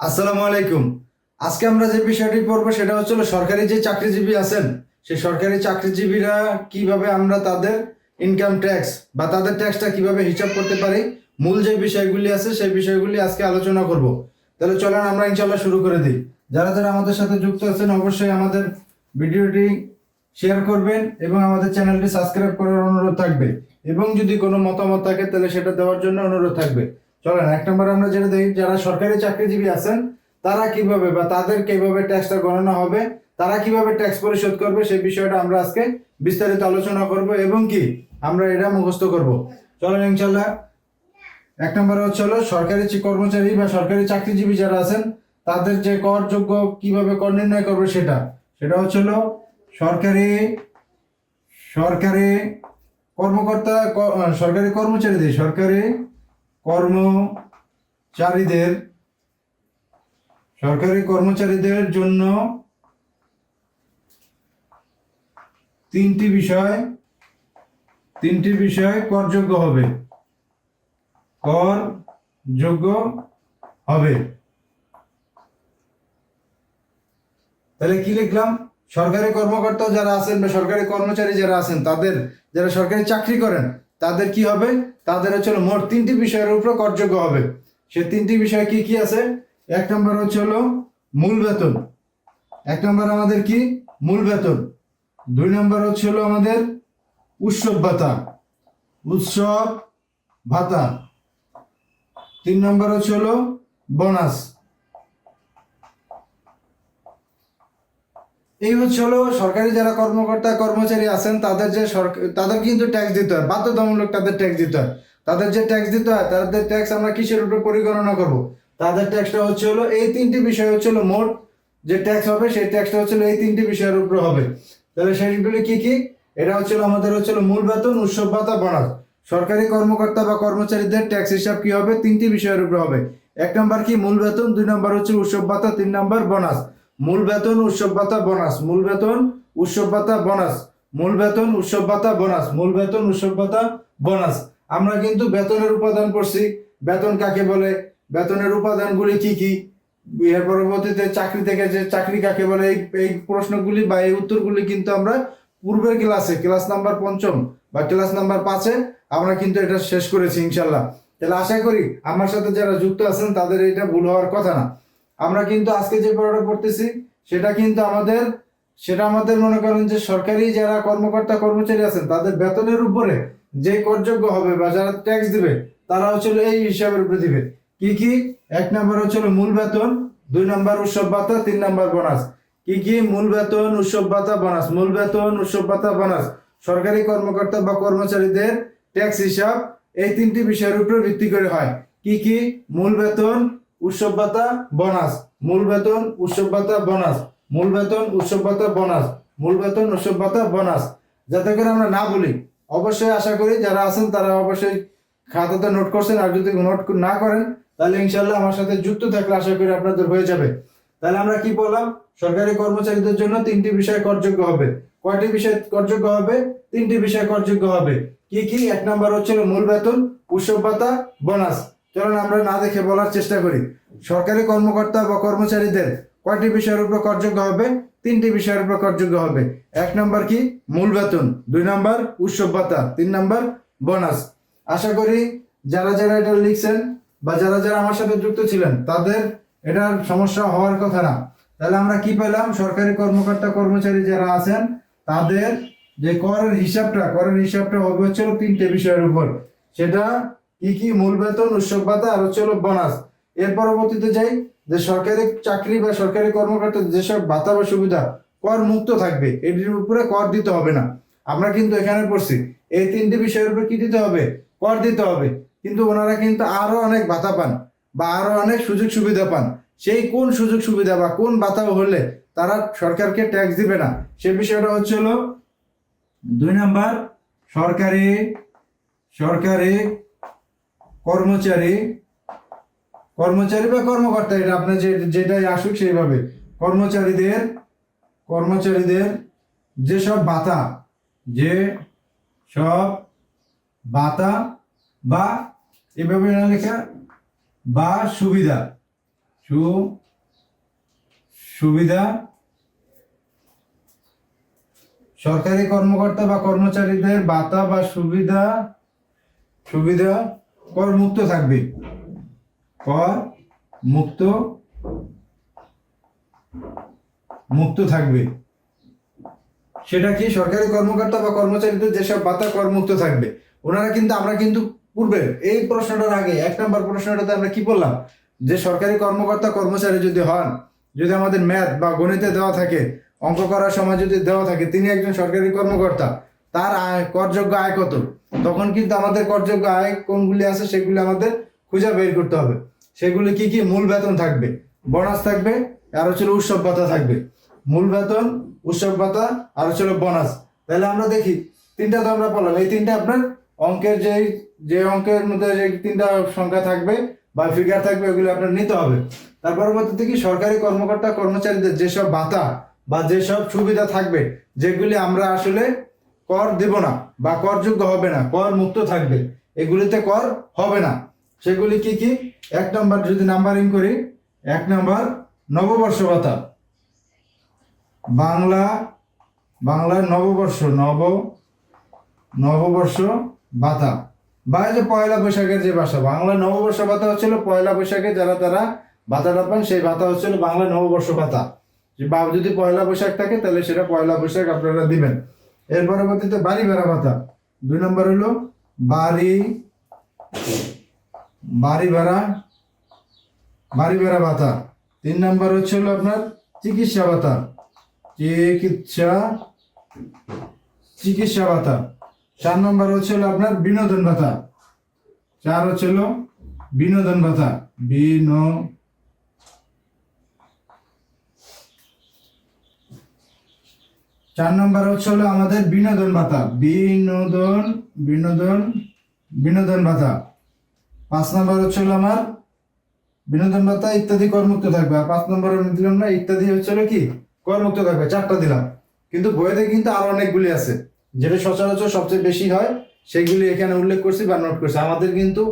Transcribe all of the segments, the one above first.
আসসালামু আলাইকুম। আজকে আমরা যে বিষয়টি পড়বো সেটা হচ্ছে সরকারি যে চাকরিজীবী আছেন সেই সরকারি চাকরিজীবীরা কিভাবে আমরা তাদের ইনকাম ট্যাক্স বা তাদের ট্যাক্সটা কিভাবে হিসাব করতে পারি, মূল যে বিষয়গুলি আছে সেই বিষয়গুলি আজকে আলোচনা করব। তাহলে চলেন আমরা ইনশাল্লাহ শুরু করে দিই। যারা যারা আমাদের সাথে যুক্ত আছেন অবশ্যই আমাদের ভিডিওটি শেয়ার করবেন এবং আমাদের চ্যানেলটি সাবস্ক্রাইব করার অনুরোধ থাকবে, এবং যদি কোনো মতামত থাকে তাহলে সেটা দেওয়ার জন্য অনুরোধ থাকবে। চলেন এক নম্বর আমরা যেটা দেখি, যারা সরকারি চাকরিজীবী আছেন তারা কিভাবে বা তাদের কিভাবে ট্যাক্সটা গণনা হবে, তারা কিভাবে ট্যাক্স পরিশোধ করবে সেই বিষয়টা আমরা আজকে বিস্তারিত আলোচনা করব এবং কি আমরা এটা মুখস্থ করব। চলেন ইনশাল্লাহ। এক নম্বরে হচ্ছে সরকারি কর্মচারী বা সরকারি চাকরিজীবী যারা আছেন তাদের যে করযোগ্য কিভাবে কর নির্ণয় করবে সেটা সেটা হচ্ছে সরকারি সরকারি কর্মকর্তা সরকারি কর্মচারীদের জন্য তিনটি বিষয় করযোগ্য হবে। তাহলে কি লিখলাম? সরকারি কর্মকর্তা যারা আছেন বা সরকারি কর্মচারী যারা আছেন তাদের, যারা সরকারি চাকরি করেন তাদের কি হবে, তাদের হচ্ছে মোট তিনটি বিষয়ের উপর করযোগ্য হবে। সে তিনটি বিষয় কি কি আছে? এক নম্বর হচ্ছে মূল বেতন। এক নম্বর আমাদের কি মূল বেতন। দুই নম্বর হচ্ছে আমাদের উৎসব ভাতা। তিন নম্বর হচ্ছে বোনাস। এই হচ্ছে সরকারি যারা কর্মকর্তা কর্মচারী আছেন তাদের যে তাদের কিন্তু ট্যাক্স দিতে হয়, বাধ্যতামূলক তাদের ট্যাক্স দিতে হয়। তাদের যে ট্যাক্স দিতে হয় তাদের ট্যাক্স আমরা কিসের উপরে পরিগণনা করব? তাদের ট্যাক্সটা হচ্ছে এই তিনটি বিষয় হচ্ছে মোট যে ট্যাক্স হবে সেই ট্যাক্সটা হচ্ছে এই তিনটি বিষয়ের উপরে হবে। তাহলে সেইগুলি কি কি? এটা হচ্ছে আমাদের হচ্ছে মূল বেতন, উৎসব ভাতা, বোনাস। সরকারি কর্মকর্তা বা কর্মচারীদের ট্যাক্স হিসাব কি হবে? তিনটি বিষয়ের উপরে হবে। এক নম্বর কি মূল বেতন, দুই নম্বর হচ্ছে উৎসব ভাতা, তিন নম্বর বোনাস। মূল বেতন, উৎসব ভাতা, বোনাস। মূল বেতন, উৎসব ভাতা, বোনাস। মূল বেতন, উৎসব ভাতা, বোনাস। মূল বেতন, উৎসব ভাতা, বোনাস। আমরা কিন্তু বেতনের উপাদান পড়ছি, বেতন কাকে বলে, বেতনের উপাদানগুলি কি কি, এর পরবর্তীতে চাকরি থেকে যে চাকরি কাকে বলে, এই প্রশ্নগুলি বা এই উত্তরগুলি কিন্তু আমরা পূর্বের ক্লাসে ক্লাস নাম্বার 5 বা ক্লাস নাম্বার 5 আমরা কিন্তু এটা শেষ করেছি ইনশাল্লাহ। তাহলে আশা করি আমার সাথে যারা যুক্ত আছেন তাদের এটা ভুল হওয়ার কথা না। আমরা কিন্তু আজকে যে পড়াটা পড়তেছি সেটা আমাদের মনে করেন যে সরকারি যারা কর্মকর্তা কর্মচারী আছেন তাদের বেতনের উপরে যে করযোগ্য হবে বা যারা ট্যাক্স দিবে তারা হচ্ছে এই হিসাবের উপরে দিবে। কি কি? এক নম্বর হচ্ছে মূল বেতন, দুই নম্বর উৎসব ভাতা, তিন নম্বর বোনাস। কি কি? মূল বেতন, উৎসব ভাতা, বোনাস। মূল বেতন, উৎসব ভাতা, বোনাস। সরকারি কর্মকর্তা বা কর্মচারীদের ট্যাক্স হিসাব এই তিনটি বিষয়ের উপর ভিত্তি করে হয়। কি কি? মূল বেতন, উৎসব ভাতা, বোনাস। মূল বেতন, উৎসব ভাতা, বোনাস। মূল বেতন, উৎসব ভাতা, বোনাস। মূল বেতন, উৎসব ভাতা, বোনাস। যাতে করে আমরা না বলি, অবশ্যই আশা করি যারা আছেন তারা অবশ্যই খাতাতে নোট করছেন, আর যদি নোট না করেন তাহলে ইনশাল্লাহ আমার সাথে যুক্ত থাকলে আশা করি আপনাদের হয়ে যাবে। তাহলে আমরা কি বললাম? সরকারি কর্মচারীদের জন্য তিনটি বিষয় করযোগ্য হবে। কয়টি বিষয় করযোগ্য হবে? তিনটি বিষয় করযোগ্য হবে। কি কি? এক নম্বর হচ্ছে মূল বেতন, উৎসব ভাতা, বোনাস। চলুন আমরা না দেখে বলার চেষ্টা করি। সরকারি কর্মকর্তা বা কর্মচারীদের কয়টি বিষয়ের উপর করযোগ্য হবে? তিনটি বিষয়ের উপর করযোগ্য হবে। এক নম্বর কি? মূল বেতন, দুই নম্বর উৎসব ভাতা, তিন নম্বর বোনাস। আশা করি যারা যারা এটা লিখছেন বা যারা যারা আমার সাথে যুক্ত ছিলেন তাদের এটার সমস্যা হওয়ার কথা না। তাহলে আমরা কি পেলাম? সরকারি কর্মকর্তা কর্মচারী যারা আছেন তাদের যে করের হিসাবটা হবে হচ্ছে তিনটে বিষয়ের উপর। সেটা কি কি? মূল বেতন, উৎসব ভাতা আর হচ্ছে বোনাস। এর পরবর্তীতে যাই যে সরকারি চাকরি বা সরকারি কর্মকর্তা যেসব ভাতা বা সুবিধা কর মুক্ত থাকবে এটির উপরে কর দিতে হবে না। আমরা কিন্তু এখানে পড়ছি এই তিনটি বিষয়ের উপর কি দিতে হবে? কর দিতে হবে। কিন্তু ওনারা কিন্তু আরো অনেক ভাতা পান বা আরো অনেক সুযোগ সুবিধা পান। সেই কোন সুযোগ সুবিধা বা কোন ভাতা হলে তারা সরকারকে ট্যাক্স দিবে না সে বিষয়টা হচ্ছে দুই নাম্বার সরকারি কর্মচারী বা কর্মকর্তা, এটা আপনার যেটাই আসুক সেইভাবে, কর্মচারীদের যেসব ভাতা বা এভাবে না লেখা বা সুবিধা সুবিধা সরকারি কর্মকর্তা বা কর্মচারীদের ভাতা বা সুবিধা কর মুক্ত থাকবে, কর মুক্ত থাকবে। সেটা কি? সরকারি কর্মকর্তা বা কর্মচারীদের যেসব ভাতা করমুক্ত থাকবে। ওনারা কিন্তু, আমরা কিন্তু পূর্বে এই প্রশ্নটার আগে 1 নম্বর প্রশ্নটাতে আমরা কি বললাম, যে সরকারি কর্মকর্তা কর্মচারী যদি হন, যদি আমাদের ম্যাথ বা গণিতে দেওয়া থাকে, অঙ্ক করার সময় যদি দেওয়া থাকে তিনি একজন সরকারি কর্মকর্তা, তার আয়, করযোগ্য আয় কত, তখন কিন্তু আমাদের করযোগ্য আয় কোনগুলি আছে সেগুলি আমাদের খুঁজে বের করতে হবে। সেগুলি কি কি? মূল বেতন থাকবে, বোনাস থাকবে, আর হচ্ছে উৎসব ভাতা থাকবে। মূল বেতন, উৎসব ভাতা, আর হচ্ছে বোনাস। তাহলে আমরা দেখি, তিনটা তো আমরা বললাম, এই তিনটা আপনার অঙ্কের যে অঙ্কের মধ্যে যে তিনটা সংখ্যা থাকবে বা ফিগার থাকবে, ওগুলো আপনার নিতে হবে। তার পরবর্তীতে কি, সরকারি কর্মকর্তা কর্মচারীদের যেসব ভাতা বা যেসব সুবিধা থাকবে, যেগুলি আমরা আসলে কর দেব না বা করযোগ্য হবে না, কর মুক্ত থাকবে, এগুলিতে কর হবে না, সেগুলি কি কি? 1 নম্বর যদি নাম্বারিং করি, 1 নম্বর নববর্ষ ভাতা, বাংলা নববর্ষ ভাতা, বা এই যে পয়লা বৈশাখের যে ভাষা, বাংলা নববর্ষ ভাতা হচ্ছিল পয়লা বৈশাখে যারা তারা ভাতাটা পান, সেই ভাতা হচ্ছিল বাংলা নববর্ষ ভাতা। বা যদি পয়লা বৈশাখ থাকে তাহলে সেটা পয়লা বৈশাখ আপনারা দিবেন। এর পরবর্তীতে বাড়ি ভাড়া ভাতা, 2 নম্বর হলো বাড়ি ভাড়া ভাতা। 3 নম্বর হচ্ছে হলো আপনার চিকিৎসা ভাতা, চিকিৎসা ভাতা। 4 নম্বর হচ্ছে হলো আপনার বিনোদন ভাতা, 4 হচ্ছে হলো বিনোদন ভাতা, 4 নম্বর হচ্ছে হলো আমাদের বিনোদন ভাতা, বিনোদন ভাতা। 5 নম্বর হচ্ছে হলো আমার বিনোদন ভাতা ইত্যাদি করমুক্ত থাকবে। আর 5 নম্বর আমি দিলাম না, ইত্যাদি হচ্ছে হলো কি? করমুক্ত থাকবে, 4টা দিলাম। কিন্তু বইতে কিন্তু আরো অনেকগুলি আছে, যেটা সচরাচর সবচেয়ে বেশি হয় সেগুলি এখানে উল্লেখ করছি বা নোট করছি। আমাদের কিন্তু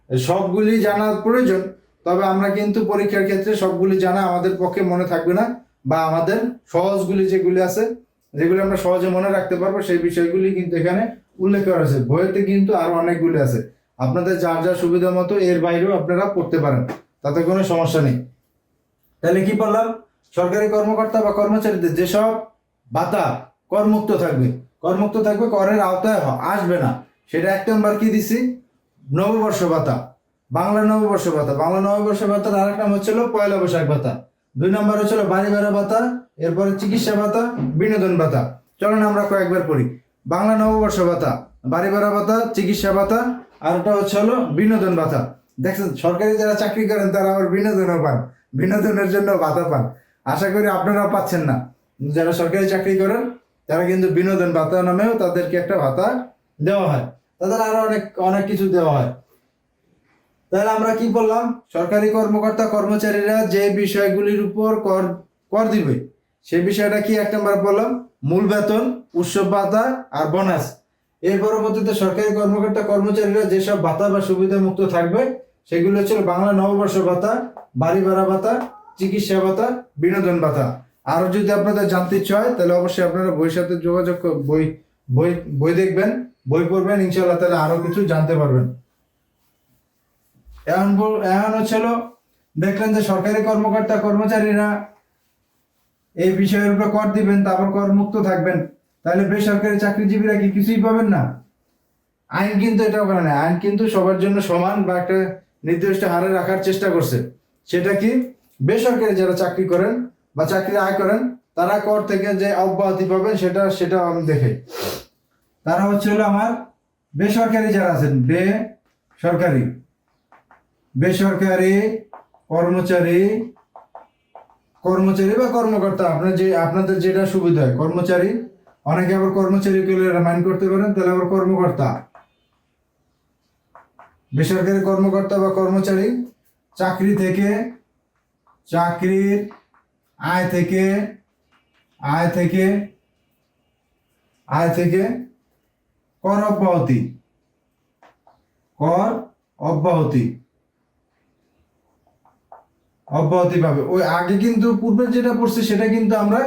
সবগুলি জানার প্রয়োজন, তবে আমরা কিন্তু পরীক্ষার ক্ষেত্রে সবগুলি জানা আমাদের পক্ষে মনে থাকবে না, বা আমাদের সহজগুলি যেগুলি আছে, যেগুলি আমরা সহজে মনে রাখতে পারবো, সেই বিষয়গুলি কিন্তু এখানে উল্লেখ করা আছে। বইতে কিন্তু আরো অনেকগুলি আছে, আপনাদের যার যার সুবিধা মতো এর বাইরেও আপনারা পড়তে পারেন, তাতে কোনো সমস্যা নেই। তাহলে কি বললাম, সরকারি কর্মকর্তা বা কর্মচারীদের যেসব ভাতা করমুক্ত থাকবে, করের আওতায় আসবে না, সেটা 1 নম্বর কি দিছি? নববর্ষ ভাতা, বাংলা নববর্ষ ভাতার আরেক নাম হচ্ছিল পয়লা বৈশাখ ভাতা। 2 নম্বর হচ্ছিল বাড়ি ভাড়া ভাতা, এরপরে চিকিৎসা ভাতা, বিনোদন ভাতা। চলুন আমরা কয়েকবার পড়ি। বাংলা নববর্ষ ভাতা, বাড়ি ভাড়া ভাতা, চিকিৎসা ভাতা, আর ওটা হচ্ছে হলো বিনোদন ভাতা। দেখছেন, সরকারি যারা চাকরি করেন তারা আবার বিনোদনও পান, বিনোদনের জন্য ভাতা পান। আশা করি আপনারাও পাচ্ছেন না। যারা সরকারি চাকরি করেন তারা কিন্তু বিনোদন ভাতা নামেও তাদেরকে একটা ভাতা দেওয়া হয়, তাদের আরো অনেক কিছু দেওয়া হয়। তাহলে আমরা কি বললাম, সরকারি কর্মকর্তা কর্মচারীরা যে বিষয়গুলির উপর কর দিবে, সেই বিষয়টা কি? 1 নম্বর বললাম মূল বেতন, উৎসব ভাতা আর বোনাস। এর পরবর্তীতে সরকারি কর্মকর্তা কর্মচারীরা যেসব ভাতা বা সুবিধা মুক্ত থাকবে, সেগুলো হচ্ছে বাংলা নববর্ষ ভাতা, বাড়ি ভাড়া ভাতা, চিকিৎসা ভাতা, বিনোদন ভাতা। আরো যদি আপনাদের জানতে ইচ্ছে হয় তাহলে অবশ্যই আপনারা বইয়ের সাথে যোগাযোগ বই দেখবেন, বই পড়বেন, ইনশাআল্লাহ তাহলে আরো কিছু জানতে পারবেন। এখন হচ্ছিল, দেখলেন যে সরকারি কর্মকর্তা কর্মচারীরা এই বিষয়ের উপর কর দিবেন, তারপর কর মুক্ত থাকবেন। তাহলে বেসরকারি চাকরিজীবীরা কি কিছুই পাবেন না? আইন কিন্তু এটাও করে না, আইন কিন্তু সবার জন্য সমান বা একটা নির্দিষ্ট হারে রাখার চেষ্টা করছে। সেটা কি? বেসরকারি যারা চাকরি করেন বা চাকরি আয় করেন, তারা কর থেকে যে অব্যাহতি পাবেন সেটা আমি দেখে, তারা হচ্ছে হলো আমার বেসরকারি যারা আছেন, বেসরকারি কর্মচারী বা কর্মকর্তা, আপনাদের যেটা সুবিধা হয়, কর্মচারী, অনেকে আবার কর্মচারী মাইন্ড করতে পারেন, তাহলে আবার কর্মকর্তা, বেসরকারি কর্মকর্তা বা কর্মচারী চাকরির আয় থেকে কর অব্যাহতি অব্যাহতি পাবে। ওই আগে কিন্তু পূর্বে যেটা পড়ছি সেটা কিন্তু আমরা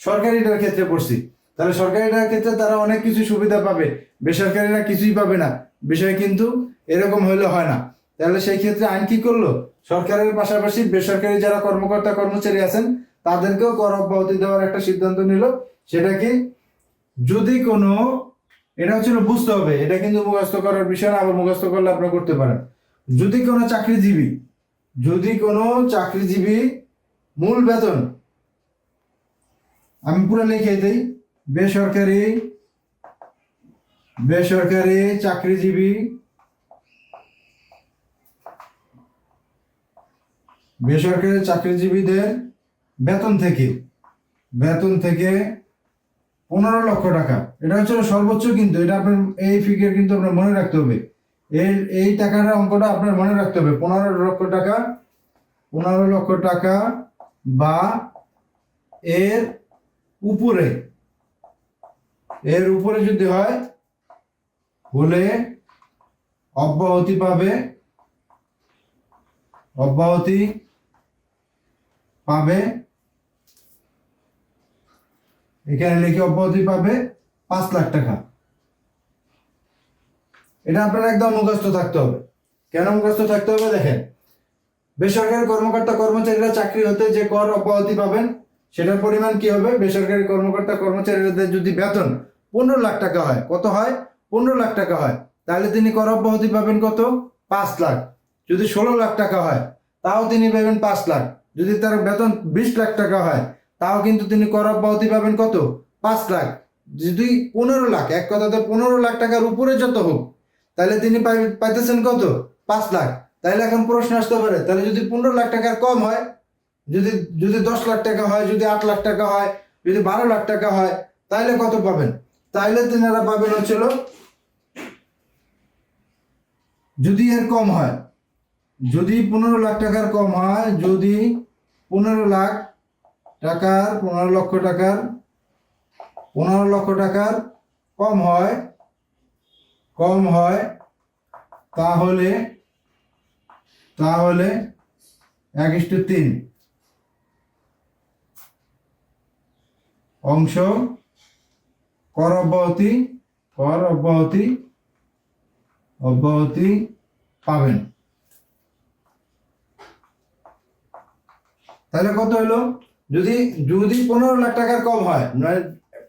সরকারিটার ক্ষেত্রে পড়ছি। তাহলে সরকারিটার ক্ষেত্রে তারা অনেক কিছু সুবিধা পাবে, বেসরকারিরা কিছুই পাবে না, বিষয় কিন্তু এরকম হইলে হয় না। তাহলে সেই ক্ষেত্রে আইন কি করলো, সরকারের পাশাপাশি বেসরকারি যারা কর্মকর্তা কর্মচারী আছেন তাদেরকেও কর অব্যাহতি দেওয়ার একটা সিদ্ধান্ত নিল। সেটা কি, যদি কোনো, এটা হচ্ছিল বুঝতে হবে, এটা কিন্তু মুখস্থ করার বিষয় না, আবার মুখস্থ করলে আপনি করতে পারেন। যদি কোনো চাকরিজীবী, যদি কোনো চাকরিজীবী মূল বেতন, আমি পুরো লিখে দিই, বেসরকারি বেসরকারি চাকরিজীবী, বেসরকারি চাকরিজীবীদের বেতন থেকে 15 লক্ষ টাকা, এটা হচ্ছে সর্বোচ্চ, কিন্তু এটা আপনার এই ফিগার কিন্তু আপনার মনে রাখতে হবে, এই টাকার অঙ্কটা আপনার মনে রাখতে হবে। 15 লক্ষ টাকা, 15 লক্ষ টাকা বা এর উপরে, যদি হয় হলে অব্যাহতি পাবে, এখানে লিখে অব্যাহতি পাবে 5 লাখ টাকা। এটা আপনার একদম মুখস্থ থাকতে হবে। কেন মুখস্থ থাকতে হবে দেখেন, বেসরকারি কর্মকর্তা কর্মচারীরা চাকরি হতে যে কর অব্যাহতি পাবেন সেটার পরিমাণ কি হবে, বেসরকারি কর্মকর্তা কর্মচারীদের যদি বেতন 15 লাখ টাকা হয়, কত হয়, 15 লাখ টাকা হয়, তাহলে তিনি কর অব্যাহতি পাবেন কত, 5 লাখ। যদি 16 লাখ টাকা হয় তাও তিনি পাবেন 5 লাখ। যদি তার বেতন 20 লাখ টাকা হয় তাও কিন্তু তিনি কর অব্যাহতি পাবেন কত, 5 লাখ। যদি 15 লাখ, এক কথাতে 15 লাখ টাকার উপরে যত হোক, তাহলে তিনি পাইতেছেন কত, 5 লাখ। তাহলে এখন প্রশ্ন আসতে পারে, তাহলে যদি 15 লাখ টাকার কম হয়, যদি যদি 10 লাখ টাকা হয়, যদি 8 লাখ টাকা হয়, যদি 12 লাখ টাকা হয়, তাহলে কত পাবেন, তাহলে তিনারা পাবেন হচ্ছিল, যদি এর কম হয়, যদি 15 লাখ টাকার কম হয়, যদি 15 লাখ টাকার 15 লক্ষ টাকার 15 লক্ষ টাকার কম হয় তাহলে 1:3 অংশ কর অব্যাহতি পাবেন। তাহলে কত হলো, যদি 15 লাখ টাকার কম হয়,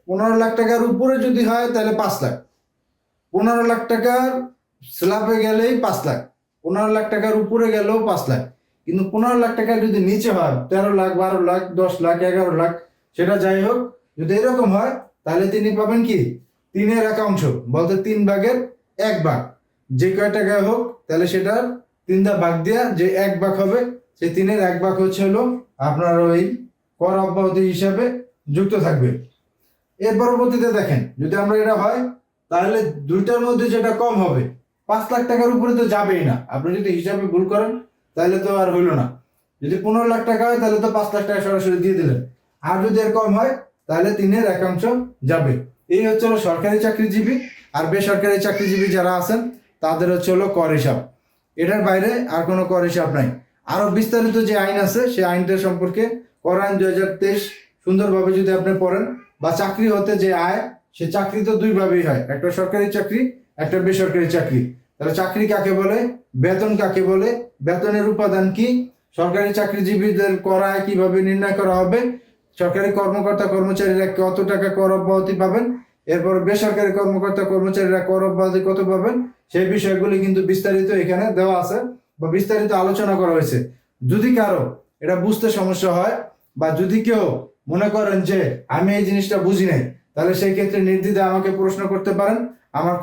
15 লাখ টাকার উপরে যদি হয় তাহলে 5 লাখ, 15 লাখ টাকার স্ল্যাবে গেলেই 5 লাখ, 15 লাখ টাকার উপরে গেলেও 5 লাখ। কিন্তু 15 লাখ টাকা যদি নিচে হয়, 13 লাখ, 12 লাখ, 10 লাখ, 11 লাখ, সেটা যাই হোক, যদি এরকম হয় তাহলে তিনি পাবেন কি, 3/1 বলতে 3/1 যে কয় টাকা হোক, তাহলে সেটার 3 ভাগ দেওয়া যে 1 ভাগ হবে, সেই 3/1 হচ্ছে হলো আপনার ওই কর অব্যাহতি হিসাবে যুক্ত থাকবে। এর পরবর্তীতে দেখেন, যদি আমরা এটা হয় তাহলে দুইটার মধ্যে যেটা কম হবে, 5 লাখ টাকার উপরে তো যাবেই না। আপনি যদি হিসাবে ভুল করেন তাহলে তো আর হইলো না। যদি 15 লাখ টাকা হয় তাহলে তো 5 লাখ টাকা সরাসরি দিয়ে দিলেন, আর যদি এর কম হয় তাহলে 3/1 যাবে। এই হচ্ছে হলো সরকারি চাকরিজীবী। আর বেসরকারি চাকরিজীবী যারা আছেন তাদের হচ্ছে হলো কর হিসাব, এটার বাইরে আর কোনো কর হিসাব নাই। আরো বিস্তারিত যে আইন আছে সেই আইনটা সম্পর্কে কর আইন 2023 সুন্দরভাবে যদি আপনি পড়েন, বা চাকরি হতে যে আয়, সে চাকরি তো দুইভাবেই হয়, একটা সরকারি চাকরি, একটা বেসরকারি চাকরি। তাহলে চাকরি কাকে বলে, বেতন কাকে বলে, বেতনের উপাদান কি, সরকারি চাকরিজীবীদের কর আয় কিভাবে নির্ণয় করা হবে, সরকারি কর্মকর্তা কর্মচারীরা কত টাকা কর অব্যাহতি পাবেন, এরপর বেসরকারি কর্মকর্তা কর্মচারীরা কর অব্যাহতি কত পাবেন, সেই বিষয়গুলি কিন্তু বিস্তারিত এখানে দেওয়া আছে বা বিস্তারিত আলোচনা করা হয়েছে। যদি কারো এটা বুঝতে সমস্যা হয়, বা যদি কেউ মনে করেন যে আমি এই জিনিসটা বুঝি নাই, তাহলে সেই ক্ষেত্রে নির্দ্বিধায় আমাকে প্রশ্ন করতে পারেন, আমার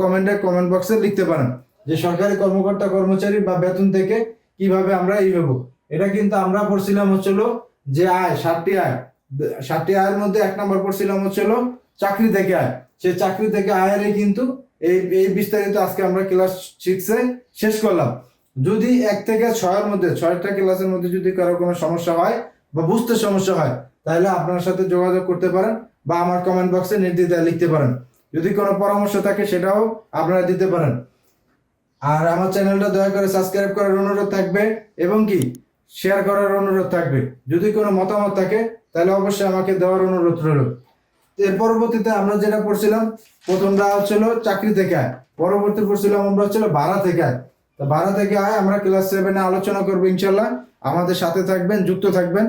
কমেন্ট বক্সে লিখতে পারেন যে সরকারি কর্মকর্তা কর্মচারী বা বেতন থেকে কিভাবে আমরা এই হবো। এটা কিন্তু আমরা পড়ছিলাম হচ্ছিল যে আয়, 7টি আয়ের মধ্যে 1 নম্বর পড়ছিলাম হচ্ছিল চাকরি থেকে আয়। সেই চাকরি থেকে আয়েরই কিন্তু এই বিস্তারিত আজকে আমরা ক্লাস 6-এ শেষ করলাম। যদি 1 থেকে 6-এর মধ্যে, 6টা ক্লাসের মধ্যে যদি কারো কোনো সমস্যা হয় বা বুঝতে সমস্যা হয়, তাহলে আপনার সাথে যোগাযোগ করতে পারেন বা আমার কমেন্ট বক্সে নির্দ্বিধায় লিখতে পারেন। যদি কোনো পরামর্শ থাকে সেটাও আপনারা দিতে পারেন। আর আমার চ্যানেলটা দয়া করে সাবস্ক্রাইব করার অনুরোধ থাকবে, এবং কি শেয়ার করার অনুরোধ থাকবে। যদি কোনো মতামত থাকে তাহলে অবশ্যই আমাকে দেওয়ার অনুরোধ রইল। এর পরবর্তীতে আমরা যেটা পড়ছিলাম, প্রথমটা হচ্ছিল চাকরি থেকে আয়, পরবর্তী পড়ছিলাম আমরা হচ্ছিল ভাড়া থেকে আয়। তো ভাড়া থেকে আয় আমরা ক্লাস 7-এ আলোচনা করবো ইনশাল্লাহ। আমাদের সাথে থাকবেন, যুক্ত থাকবেন।